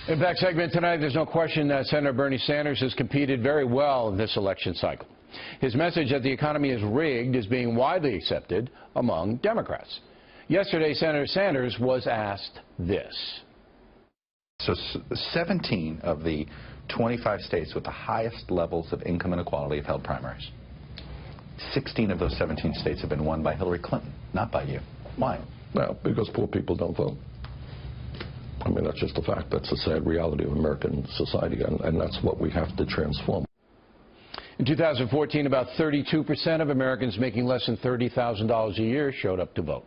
Impact segment tonight, there's no question that Senator Bernie Sanders has competed very well in this election cycle. His message that the economy is rigged is being widely accepted among Democrats. Yesterday, Senator Sanders was asked this. So 17 of the 25 states with the highest levels of income inequality have held primaries. 16 of those 17 states have been won by Hillary Clinton, not by you. Why? Well, because poor people don't vote. I mean, that's just a fact. That's the sad reality of American society, and that's what we have to transform. In 2014, about 32% of Americans making less than $30,000 a year showed up to vote.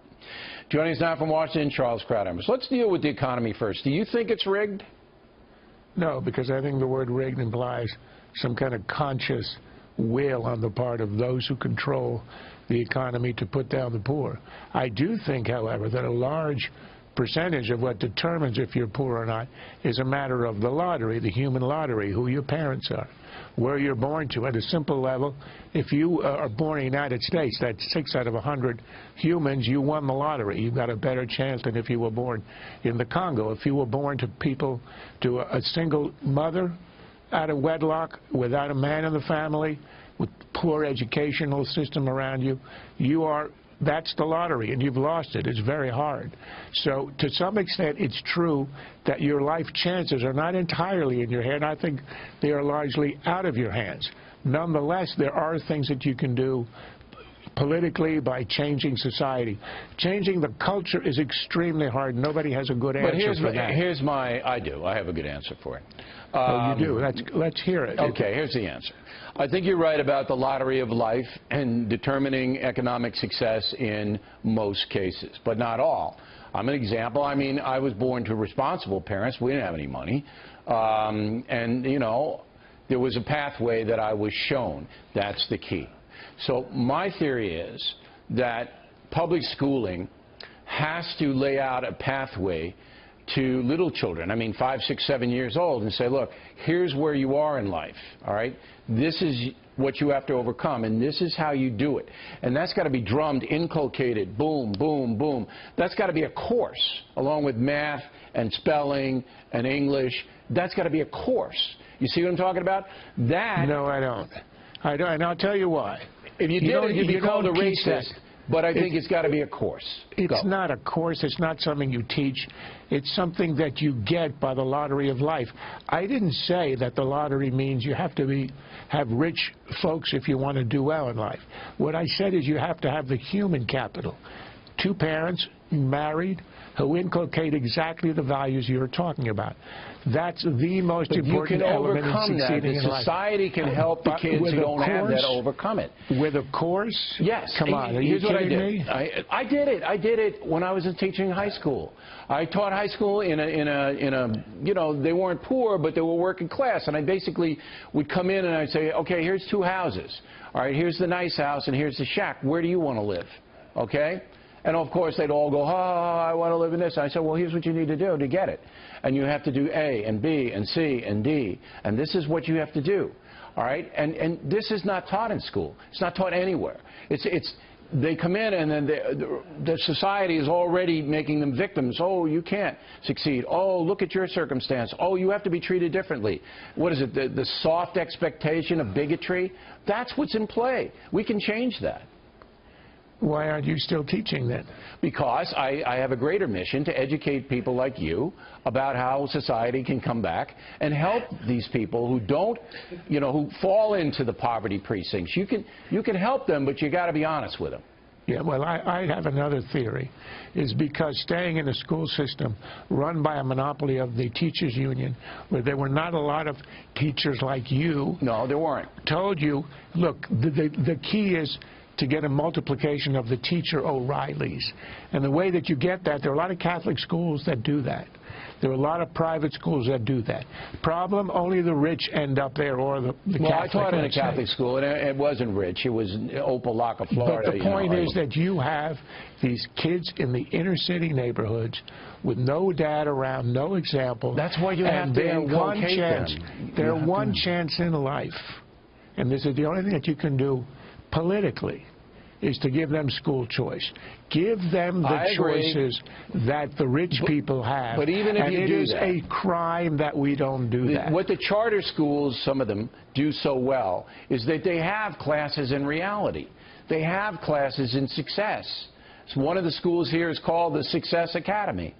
Joining us now from Washington, Charles Krauthammer. So let's deal with the economy first. Do you think it's rigged? No, because I think the word rigged implies some kind of conscious will on the part of those who control the economy to put down the poor. I do think, however, that a large percentage of what determines if you're poor or not is a matter of the lottery, the human lottery, who your parents are, where you're born to. At a simple level, if you are born in the United States, that's 6 out of 100 humans, you won the lottery. You've got a better chance than if you were born in the Congo. If you were born to people, to a single mother out of wedlock, without a man in the family, with poor educational system around you, that's the lottery, and you've lost it. It's very hard. So to some extent, it's true that your life chances are not entirely in your hand. I think they are largely out of your hands. Nonetheless, there are things that you can do politically by changing society. Changing the culture is extremely hard. Nobody has a good answer for that. I have a good answer for it. Oh, you do? Let's hear it. Okay, here's the answer. I think you're right about the lottery of life and determining economic success in most cases, but not all. I'm an example. I mean, I was born to responsible parents. We didn't have any money. And, you know, there was a pathway that I was shown. That's the key. So my theory is that public schooling has to lay out a pathway to little children, I mean 5, 6, 7 years old, and say, look, here's where you are in life, all right? This is what you have to overcome, and this is how you do it. And that's got to be drummed, inculcated, boom, boom, boom. That's got to be a course, along with math and spelling and English. That's got to be a course. You see what I'm talking about? No, I don't. And I'll tell you why. If you did it, you'd be called a racist. But I think it's got to be a course. It's not a course. It's not something you teach. It's something that you get by the lottery of life. I didn't say that the lottery means you have to have rich folks if you want to do well in life. What I said is you have to have the human capital. 2 parents, married, who inculcate exactly the values you're talking about. That's the most important element in succeeding in life. Society can help the kids who don't have that overcome it. With a course? Yes. Come on, are you kidding me? I did it. I did it when I was teaching high school. I taught high school in a you know, they weren't poor, but they were working class. And I basically would come in and I'd say, okay, here's 2 houses. All right, here's the nice house and here's the shack. Where do you want to live? Okay? And, of course, they'd all go, I want to live in this. And I said, well, here's what you need to do to get it. And you have to do A and B and C and D. And this is what you have to do. All right? And this is not taught in school. It's not taught anywhere. They come in and then the society is already making them victims. Oh, you can't succeed. Oh, look at your circumstance. Oh, you have to be treated differently. What is it, the soft expectation of bigotry? That's what's in play. We can change that. Why aren't you still teaching then? Because I have a greater mission to educate people like you about how society can come back and help these people who don't, you know, who fall into the poverty precincts. You can help them, but you got to be honest with them. Yeah, well, I have another theory, is because staying in a school system run by a monopoly of the teachers union, where there were not a lot of teachers like you. No, there weren't. Told you, look, the key is to get a multiplication of the teacher O'Reillys. And the way that you get that, there are a lot of Catholic schools that do that. There are a lot of private schools that do that. Problem, only the rich end up there, or the Catholic. Well, I taught in a Catholic school, and it wasn't rich. It was Opelika, Florida. But the point is that you have these kids in the inner city neighborhoods with no dad around, no example. That's why you have to inculcate them. They're one chance in life, and this is the only thing that you can do politically, is to give them school choice. Give them the I agree. choices that the rich people have. But even if and you it do is that, a crime that we don't do that. What the charter schools, some of them, do so well is that they have classes in reality. They have classes in success. So one of the schools here is called the Success Academy.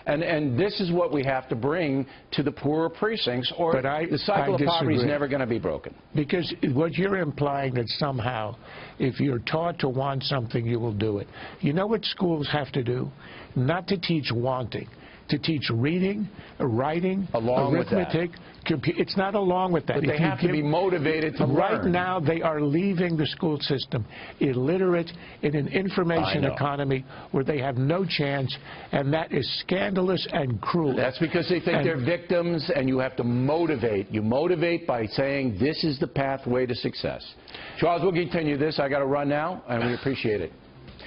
And this is what we have to bring to the poorer precincts, or the cycle of poverty is never going to be broken. Because what you're implying that somehow, if you're taught to want something, you will do it. You know what schools have to do? Not to teach wanting, to teach reading, writing, arithmetic. It's not along with that. But they have to be motivated to learn. Right now, they are leaving the school system illiterate in an information economy where they have no chance, and that is scandalous and cruel. That's because they think they're victims, and you have to motivate. You motivate by saying this is the pathway to success. Charles, we'll continue this. I got to run now, and we appreciate it.